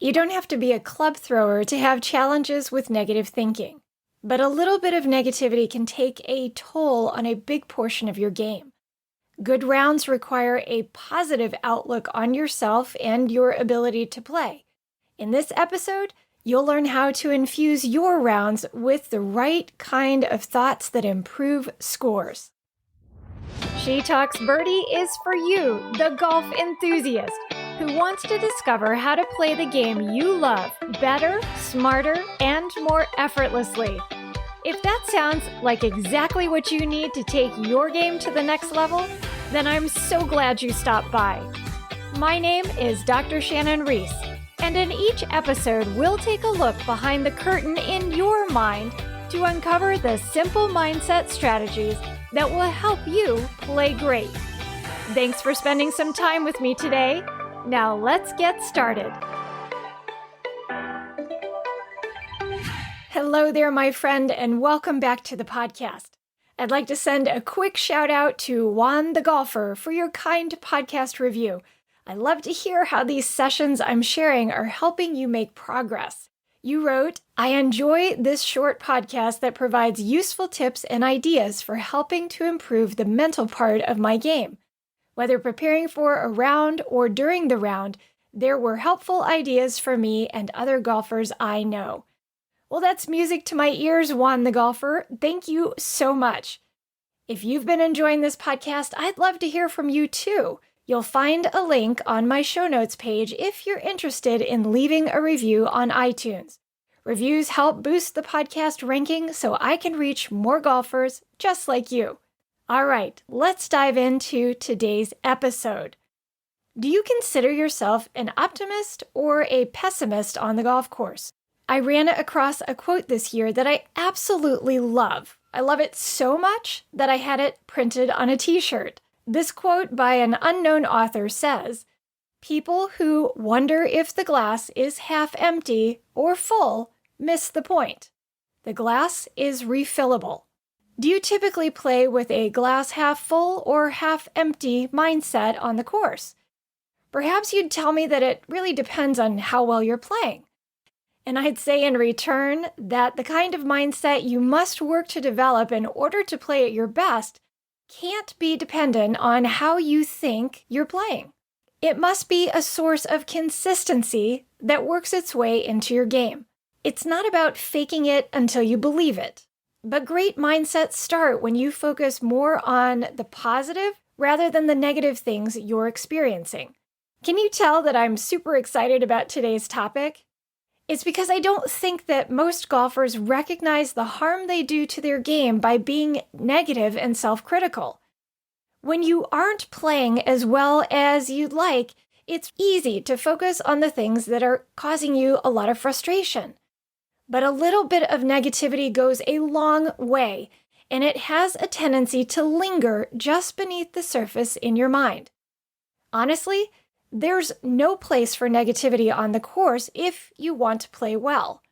You don't have to be a club thrower to have challenges with negative thinking, but a little bit of negativity can take a toll on a big portion of your game. Good rounds require a positive outlook on yourself and your ability to play. In this episode, you'll learn how to infuse your rounds with the right kind of thoughts that improve scores. She Talks Birdie is for you, the golf enthusiast, who wants to discover how to play the game you love better, smarter, and more effortlessly. If that sounds like exactly what you need to take your game to the next level, then I'm so glad you stopped by. My name is Dr. Shannon Reese, and in each episode, we'll take a look behind the curtain in your mind to uncover the simple mindset strategies that will help you play great. Thanks for spending some time with me today. Now let's get started. Hello there, my friend, and welcome back to the podcast. I'd like to send a quick shout out to Juan the Golfer for your kind podcast review. I love to hear how these sessions I'm sharing are helping you make progress. You wrote, "I enjoy this short podcast that provides useful tips and ideas for helping to improve the mental part of my game. Whether preparing for a round or during the round, there were helpful ideas for me and other golfers I know." Well, that's music to my ears, Juan the Golfer. Thank you so much. If you've been enjoying this podcast, I'd love to hear from you too. You'll find a link on my show notes page if you're interested in leaving a review on iTunes. Reviews help boost the podcast ranking so I can reach more golfers just like you. All right, let's dive into today's episode. Do you consider yourself an optimist or a pessimist on the golf course? I ran across a quote this year that I absolutely love. I love it so much that I had it printed on a t-shirt. This quote by an unknown author says, "People who wonder if the glass is half empty or full miss the point. The glass is refillable." Do you typically play with a glass half full or half empty mindset on the course? Perhaps you'd tell me that it really depends on how well you're playing. And I'd say in return that the kind of mindset you must work to develop in order to play at your best can't be dependent on how you think you're playing. It must be a source of consistency that works its way into your game. It's not about faking it until you believe it. But great mindsets start when you focus more on the positive rather than the negative things you're experiencing. Can you tell that I'm super excited about today's topic? It's because I don't think that most golfers recognize the harm they do to their game by being negative and self-critical. When you aren't playing as well as you'd like, it's easy to focus on the things that are causing you a lot of frustration. But a little bit of negativity goes a long way, and it has a tendency to linger just beneath the surface in your mind. Honestly, there's no place for negativity on the course if you want to play well.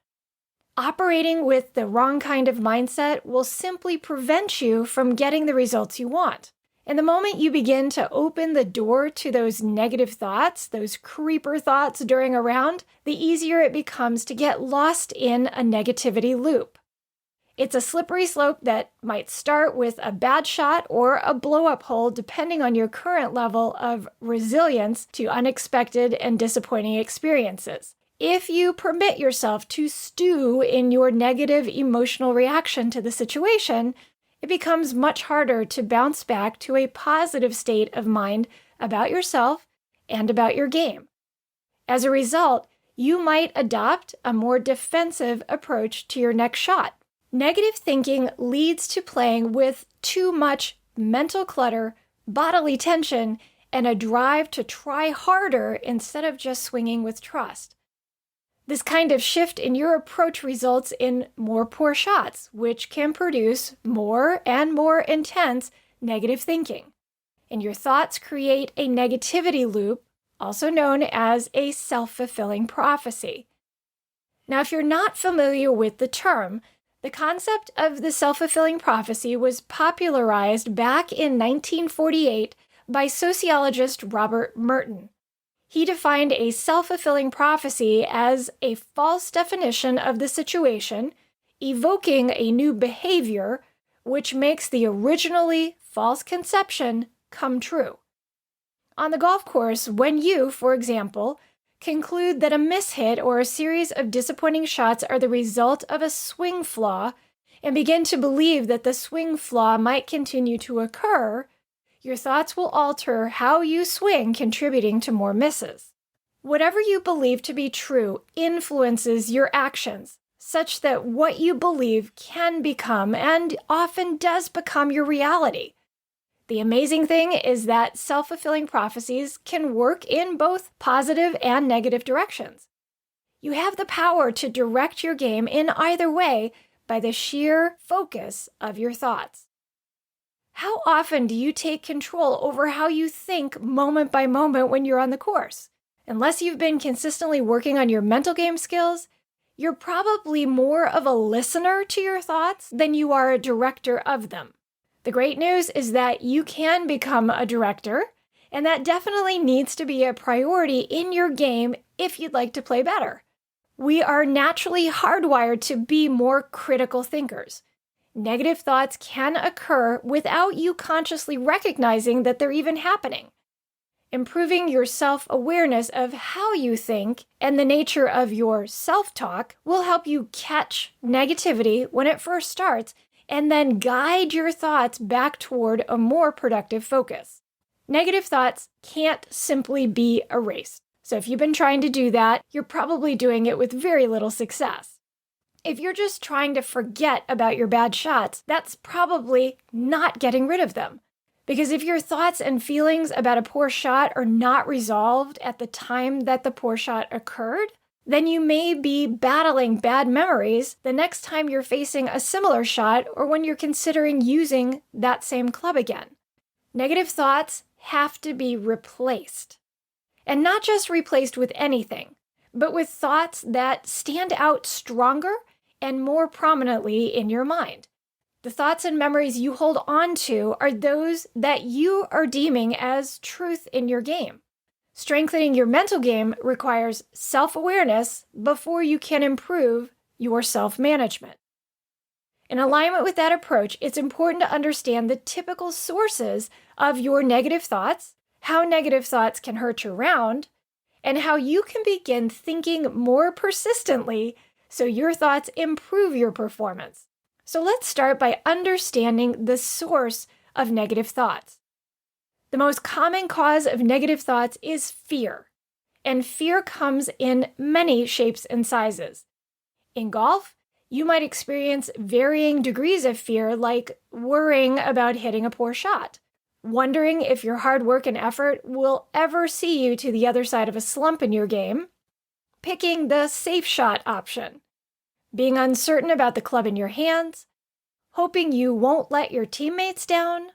Operating with the wrong kind of mindset will simply prevent you from getting the results you want. And the moment you begin to open the door to those negative thoughts, those creeper thoughts during a round, the easier it becomes to get lost in a negativity loop. It's a slippery slope that might start with a bad shot or a blow-up hole depending on your current level of resilience to unexpected and disappointing experiences. If you permit yourself to stew in your negative emotional reaction to the situation, it becomes much harder to bounce back to a positive state of mind about yourself and about your game. As a result, you might adopt a more defensive approach to your next shot. Negative thinking leads to playing with too much mental clutter, bodily tension, and a drive to try harder instead of just swinging with trust. This kind of shift in your approach results in more poor shots, which can produce more and more intense negative thinking. And your thoughts create a negativity loop, also known as a self-fulfilling prophecy. Now, if you're not familiar with the term, the concept of the self-fulfilling prophecy was popularized back in 1948 by sociologist Robert Merton. He defined a self-fulfilling prophecy as a false definition of the situation, evoking a new behavior, which makes the originally false conception come true. On the golf course, when you, for example, conclude that a mishit or a series of disappointing shots are the result of a swing flaw, and begin to believe that the swing flaw might continue to occur, your thoughts will alter how you swing, contributing to more misses. Whatever you believe to be true influences your actions, such that what you believe can become, and often does become, your reality. The amazing thing is that self-fulfilling prophecies can work in both positive and negative directions. You have the power to direct your game in either way by the sheer focus of your thoughts. How often do you take control over how you think moment by moment when you're on the course? Unless you've been consistently working on your mental game skills, you're probably more of a listener to your thoughts than you are a director of them. The great news is that you can become a director, and that definitely needs to be a priority in your game if you'd like to play better. We are naturally hardwired to be more critical thinkers. Negative thoughts can occur without you consciously recognizing that they're even happening. Improving your self-awareness of how you think and the nature of your self-talk will help you catch negativity when it first starts and then guide your thoughts back toward a more productive focus. Negative thoughts can't simply be erased. So if you've been trying to do that, you're probably doing it with very little success. If you're just trying to forget about your bad shots, that's probably not getting rid of them. Because if your thoughts and feelings about a poor shot are not resolved at the time that the poor shot occurred, then you may be battling bad memories the next time you're facing a similar shot or when you're considering using that same club again. Negative thoughts have to be replaced. And not just replaced with anything, but with thoughts that stand out stronger and more prominently in your mind. The thoughts and memories you hold on to are those that you are deeming as truth in your game. Strengthening your mental game requires self-awareness before you can improve your self-management. In alignment with that approach, it's important to understand the typical sources of your negative thoughts, how negative thoughts can hurt your round, and how you can begin thinking more persistently so your thoughts improve your performance. So let's start by understanding the source of negative thoughts. The most common cause of negative thoughts is fear, and fear comes in many shapes and sizes. In golf, you might experience varying degrees of fear, like worrying about hitting a poor shot, wondering if your hard work and effort will ever see you to the other side of a slump in your game, picking the safe shot option, being uncertain about the club in your hands, hoping you won't let your teammates down,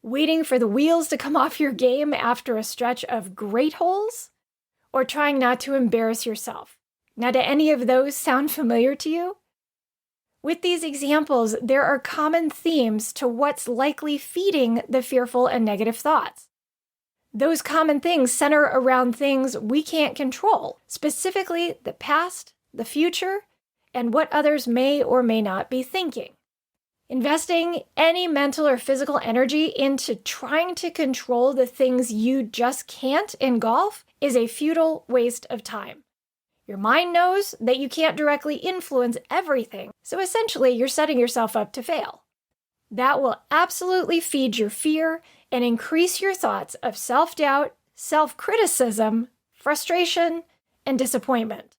waiting for the wheels to come off your game after a stretch of great holes, or trying not to embarrass yourself. Now, do any of those sound familiar to you? With these examples, there are common themes to what's likely feeding the fearful and negative thoughts. Those common things center around things we can't control, specifically the past, the future, and what others may or may not be thinking. Investing any mental or physical energy into trying to control the things you just can't in golf is a futile waste of time. Your mind knows that you can't directly influence everything, so essentially you're setting yourself up to fail. That will absolutely feed your fear and increase your thoughts of self-doubt, self-criticism, frustration, and disappointment.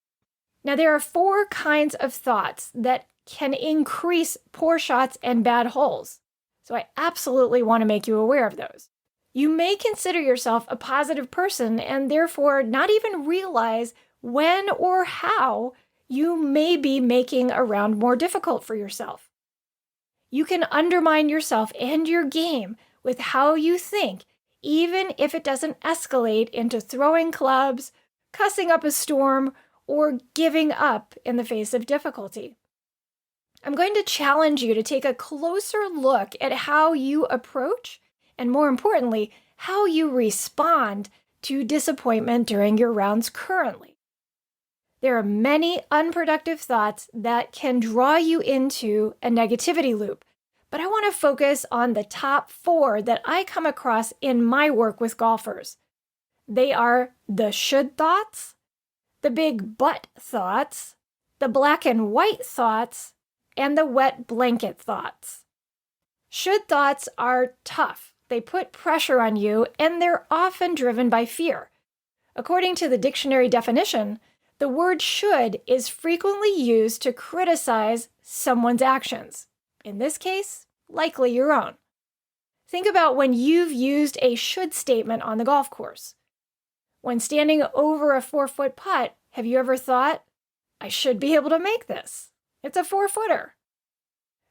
Now, there are 4 kinds of thoughts that can increase poor shots and bad holes, so I absolutely want to make you aware of those. You may consider yourself a positive person and therefore not even realize when or how you may be making a round more difficult for yourself. You can undermine yourself and your game with how you think, even if it doesn't escalate into throwing clubs, cussing up a storm, or giving up in the face of difficulty. I'm going to challenge you to take a closer look at how you approach, and more importantly, how you respond to disappointment during your rounds currently. There are many unproductive thoughts that can draw you into a negativity loop, but I want to focus on the top 4 that I come across in my work with golfers. They are the should thoughts, the big but thoughts, the black and white thoughts, and the wet blanket thoughts. Should thoughts are tough. They put pressure on you, and they're often driven by fear. According to the dictionary definition, the word should is frequently used to criticize someone's actions. In this case, likely your own. Think about when you've used a should statement on the golf course. When standing over a 4-foot putt, have you ever thought, I should be able to make this? It's a 4-footer.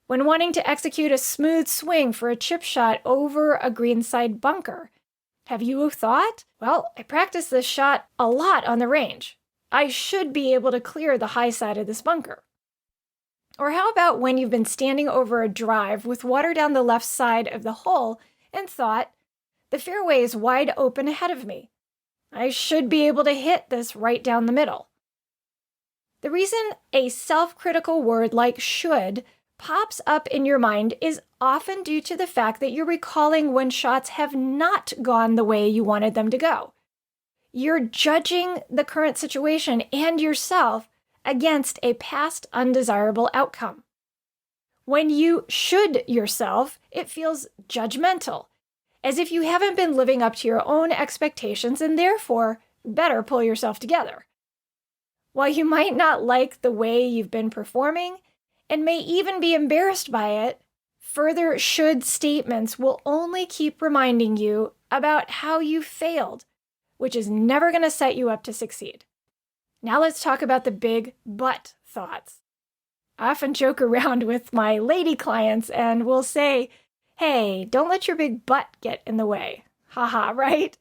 When wanting to execute a smooth swing for a chip shot over a greenside bunker, have you thought, well, I practiced this shot a lot on the range. I should be able to clear the high side of this bunker. Or how about when you've been standing over a drive with water down the left side of the hole and thought, the fairway is wide open ahead of me. I should be able to hit this right down the middle. The reason a self-critical word like should pops up in your mind is often due to the fact that you're recalling when shots have not gone the way you wanted them to go. You're judging the current situation and yourself against a past undesirable outcome. When you should yourself, it feels judgmental, as if you haven't been living up to your own expectations and therefore better pull yourself together. While you might not like the way you've been performing and may even be embarrassed by it, further should statements will only keep reminding you about how you failed, which is never going to set you up to succeed. Now let's talk about the big but thoughts. I often joke around with my lady clients and will say, hey, don't let your big butt get in the way. Haha, right?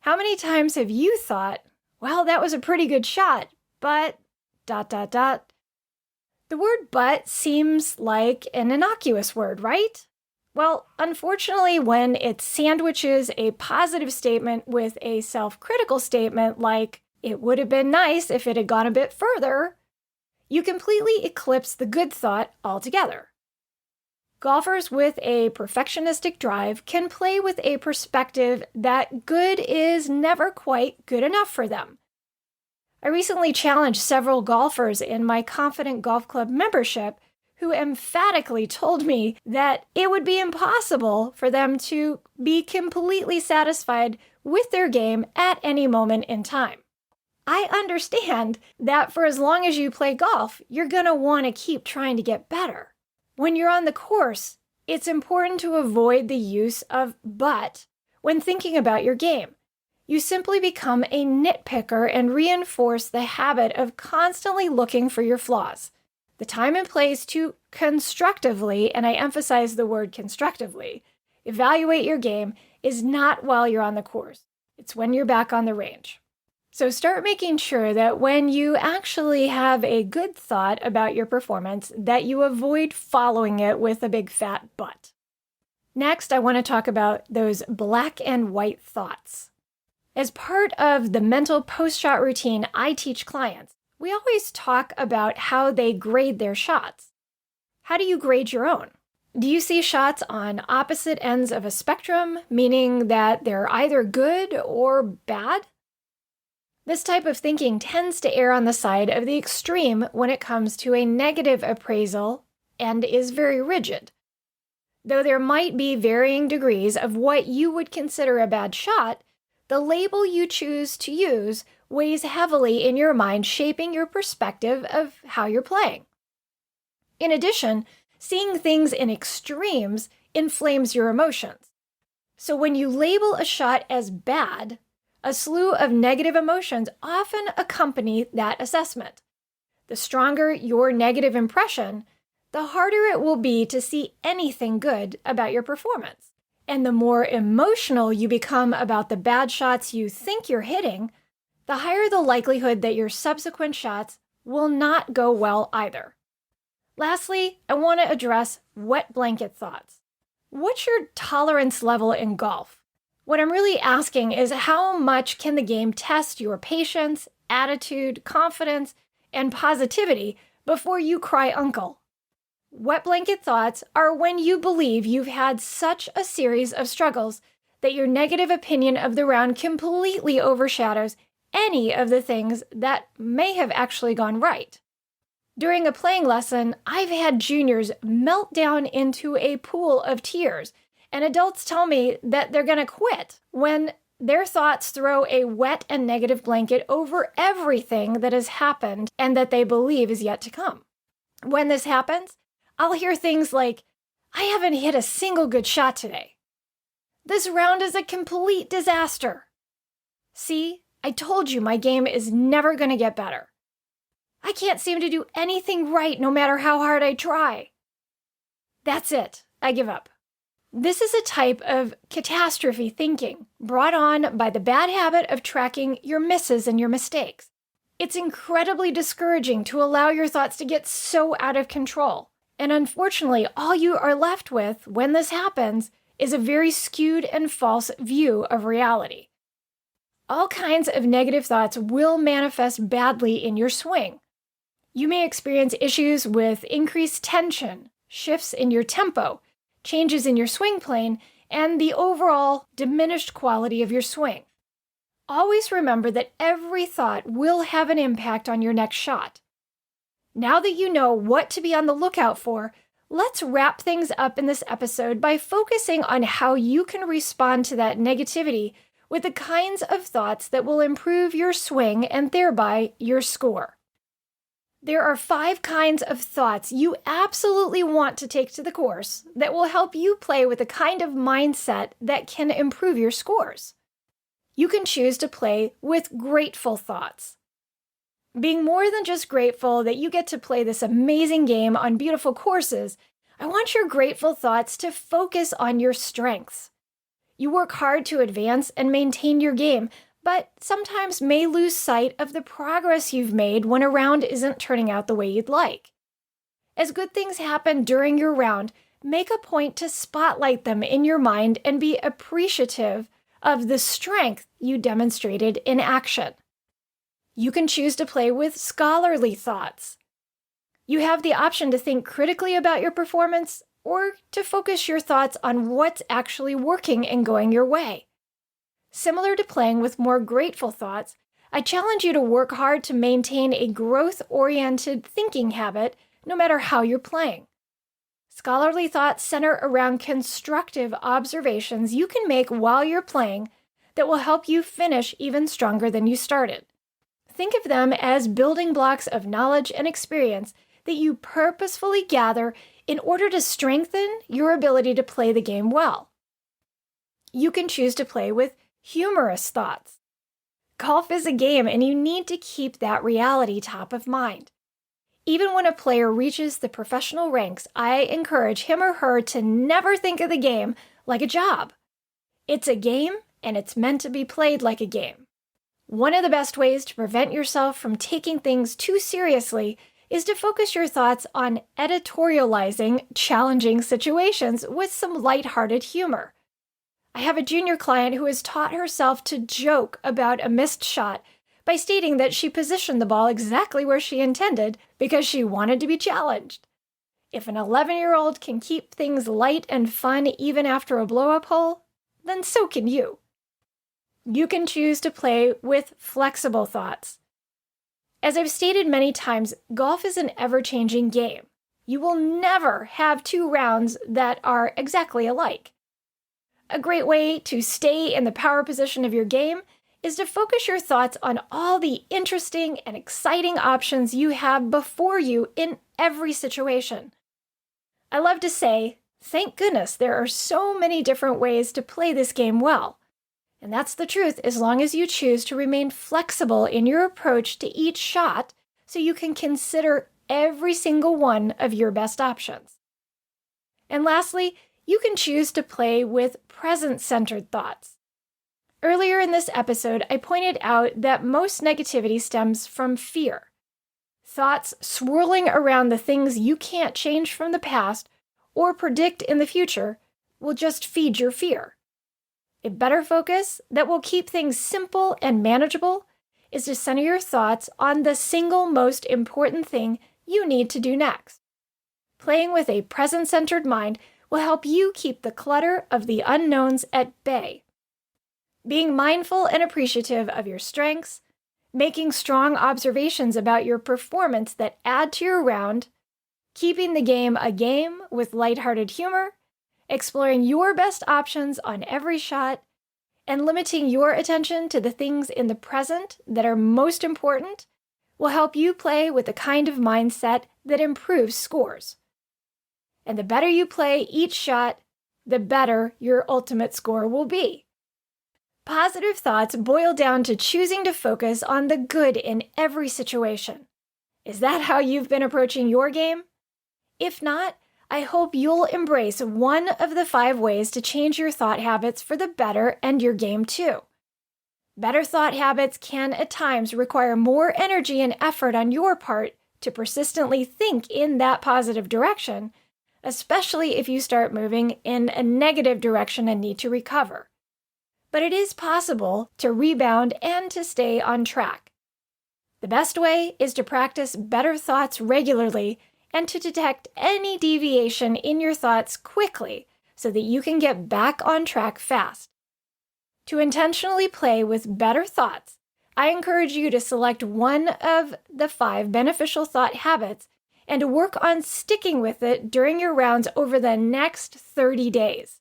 How many times have you thought, well, that was a pretty good shot, but ... The word but seems like an innocuous word, right? Well, unfortunately, when it sandwiches a positive statement with a self-critical statement like, it would have been nice if it had gone a bit further, you completely eclipse the good thought altogether. Golfers with a perfectionistic drive can play with a perspective that good is never quite good enough for them. I recently challenged several golfers in my Confident Golf Club membership who emphatically told me that it would be impossible for them to be completely satisfied with their game at any moment in time. I understand that for as long as you play golf, you're going to want to keep trying to get better. When you're on the course, it's important to avoid the use of but when thinking about your game. You simply become a nitpicker and reinforce the habit of constantly looking for your flaws. The time and place to constructively, and I emphasize the word constructively, evaluate your game is not while you're on the course. It's when you're back on the range. So start making sure that when you actually have a good thought about your performance, that you avoid following it with a big fat but. Next, I want to talk about those black and white thoughts. As part of the mental post-shot routine I teach clients, we always talk about how they grade their shots. How do you grade your own? Do you see shots on opposite ends of a spectrum, meaning that they're either good or bad? This type of thinking tends to err on the side of the extreme when it comes to a negative appraisal and is very rigid. Though there might be varying degrees of what you would consider a bad shot, the label you choose to use weighs heavily in your mind, shaping your perspective of how you're playing. In addition, seeing things in extremes inflames your emotions. So when you label a shot as bad, a slew of negative emotions often accompany that assessment. The stronger your negative impression, the harder it will be to see anything good about your performance. And the more emotional you become about the bad shots you think you're hitting, the higher the likelihood that your subsequent shots will not go well either. Lastly, I want to address wet blanket thoughts. What's your tolerance level in golf? What I'm really asking is how much can the game test your patience, attitude, confidence, and positivity before you cry uncle? Wet blanket thoughts are when you believe you've had such a series of struggles that your negative opinion of the round completely overshadows any of the things that may have actually gone right. During a playing lesson, I've had juniors melt down into a pool of tears, and adults tell me that they're going to quit when their thoughts throw a wet and negative blanket over everything that has happened and that they believe is yet to come. When this happens, I'll hear things like, "I haven't hit a single good shot today. This round is a complete disaster. See, I told you my game is never going to get better. I can't seem to do anything right no matter how hard I try. That's it. I give up." This is a type of catastrophe thinking brought on by the bad habit of tracking your misses and your mistakes. It's incredibly discouraging to allow your thoughts to get so out of control. And unfortunately, all you are left with when this happens is a very skewed and false view of reality. All kinds of negative thoughts will manifest badly in your swing. You may experience issues with increased tension, shifts in your tempo, changes in your swing plane, and the overall diminished quality of your swing. Always remember that every thought will have an impact on your next shot. Now that you know what to be on the lookout for, let's wrap things up in this episode by focusing on how you can respond to that negativity with the kinds of thoughts that will improve your swing and thereby your score. There are 5 kinds of thoughts you absolutely want to take to the course that will help you play with the kind of mindset that can improve your scores. You can choose to play with grateful thoughts. Being more than just grateful that you get to play this amazing game on beautiful courses, I want your grateful thoughts to focus on your strengths. You work hard to advance and maintain your game, but sometimes may lose sight of the progress you've made when a round isn't turning out the way you'd like. As good things happen during your round, make a point to spotlight them in your mind and be appreciative of the strength you demonstrated in action. You can choose to play with scholarly thoughts. You have the option to think critically about your performance or to focus your thoughts on what's actually working and going your way. Similar to playing with more grateful thoughts, I challenge you to work hard to maintain a growth-oriented thinking habit no matter how you're playing. Scholarly thoughts center around constructive observations you can make while you're playing that will help you finish even stronger than you started. Think of them as building blocks of knowledge and experience that you purposefully gather in order to strengthen your ability to play the game well. You can choose to play with humorous thoughts. Golf is a game, and you need to keep that reality top of mind. Even when a player reaches the professional ranks, I encourage him or her to never think of the game like a job. It's a game, and it's meant to be played like a game. One of the best ways to prevent yourself from taking things too seriously is to focus your thoughts on editorializing challenging situations with some lighthearted humor. I have a junior client who has taught herself to joke about a missed shot by stating that she positioned the ball exactly where she intended because she wanted to be challenged. If an 11-year-old can keep things light and fun even after a blow-up hole, then so can you. You can choose to play with flexible thoughts. As I've stated many times, golf is an ever-changing game. You will never have 2 rounds that are exactly alike. A great way to stay in the power position of your game is to focus your thoughts on all the interesting and exciting options you have before you in every situation. I love to say, thank goodness there are so many different ways to play this game well. And that's the truth as long as you choose to remain flexible in your approach to each shot so you can consider every single one of your best options. And lastly, you can choose to play with present-centered thoughts. Earlier in this episode, I pointed out that most negativity stems from fear. Thoughts swirling around the things you can't change from the past or predict in the future will just feed your fear. A better focus that will keep things simple and manageable is to center your thoughts on the single most important thing you need to do next. Playing with a present-centered mind will help you keep the clutter of the unknowns at bay. Being mindful and appreciative of your strengths, making strong observations about your performance that add to your round, keeping the game a game with lighthearted humor, exploring your best options on every shot, and limiting your attention to the things in the present that are most important will help you play with the kind of mindset that improves scores. And the better you play each shot, the better your ultimate score will be. Positive thoughts boil down to choosing to focus on the good in every situation. Is that how you've been approaching your game? If not, I hope you'll embrace one of the 5 ways to change your thought habits for the better and your game too. Better thought habits can at times require more energy and effort on your part to persistently think in that positive direction, especially if you start moving in a negative direction and need to recover. But it is possible to rebound and to stay on track. The best way is to practice better thoughts regularly and to detect any deviation in your thoughts quickly so that you can get back on track fast. To intentionally play with better thoughts, I encourage you to select one of the 5 beneficial thought habits and to work on sticking with it during your rounds over the next 30 days.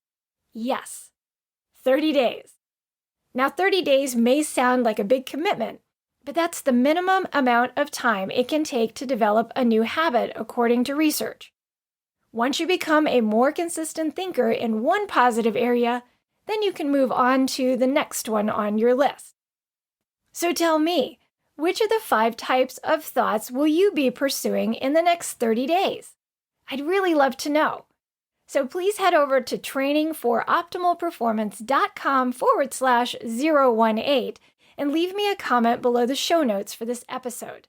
Yes, 30 days. Now, 30 days may sound like a big commitment, but that's the minimum amount of time it can take to develop a new habit, according to research. Once you become a more consistent thinker in one positive area, then you can move on to the next one on your list. So tell me, which of the 5 types of thoughts will you be pursuing in the next 30 days? I'd really love to know. So please head over to trainingforoptimalperformance.com/018 and leave me a comment below the show notes for this episode.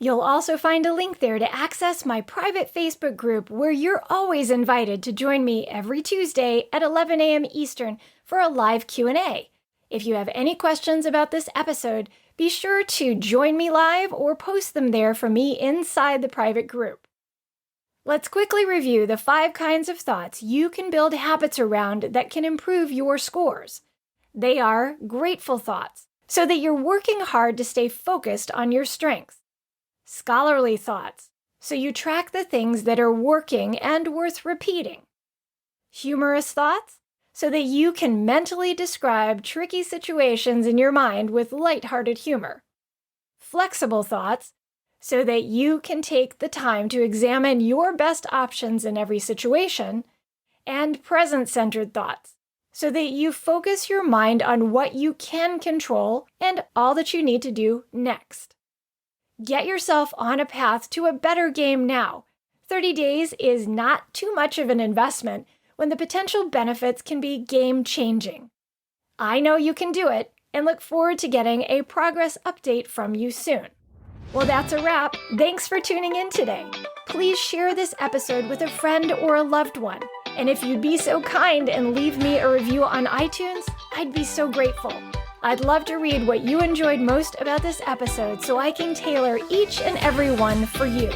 You'll also find a link there to access my private Facebook group where you're always invited to join me every Tuesday at 11 a.m. Eastern for a live Q&A. If you have any questions about this episode, be sure to join me live or post them there for me inside the private group. Let's quickly review the 5 kinds of thoughts you can build habits around that can improve your scores. They are grateful thoughts, so that you're working hard to stay focused on your strengths. Scholarly thoughts, so you track the things that are working and worth repeating. Humorous thoughts, so that you can mentally describe tricky situations in your mind with lighthearted humor. Flexible thoughts, so that you can take the time to examine your best options in every situation. And present-centered thoughts, so that you focus your mind on what you can control and all that you need to do next. Get yourself on a path to a better game now. 30 days is not too much of an investment when the potential benefits can be game-changing. I know you can do it and look forward to getting a progress update from you soon. Well, that's a wrap. Thanks for tuning in today. Please share this episode with a friend or a loved one. And if you'd be so kind and leave me a review on iTunes, I'd be so grateful. I'd love to read what you enjoyed most about this episode so I can tailor each and every one for you.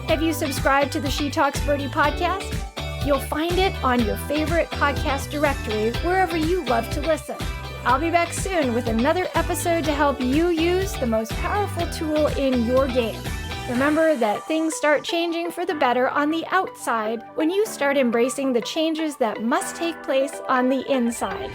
Have you subscribed to the She Talks Birdie podcast? You'll find it on your favorite podcast directory wherever you love to listen. I'll be back soon with another episode to help you use the most powerful tool in your game. Remember that things start changing for the better on the outside when you start embracing the changes that must take place on the inside.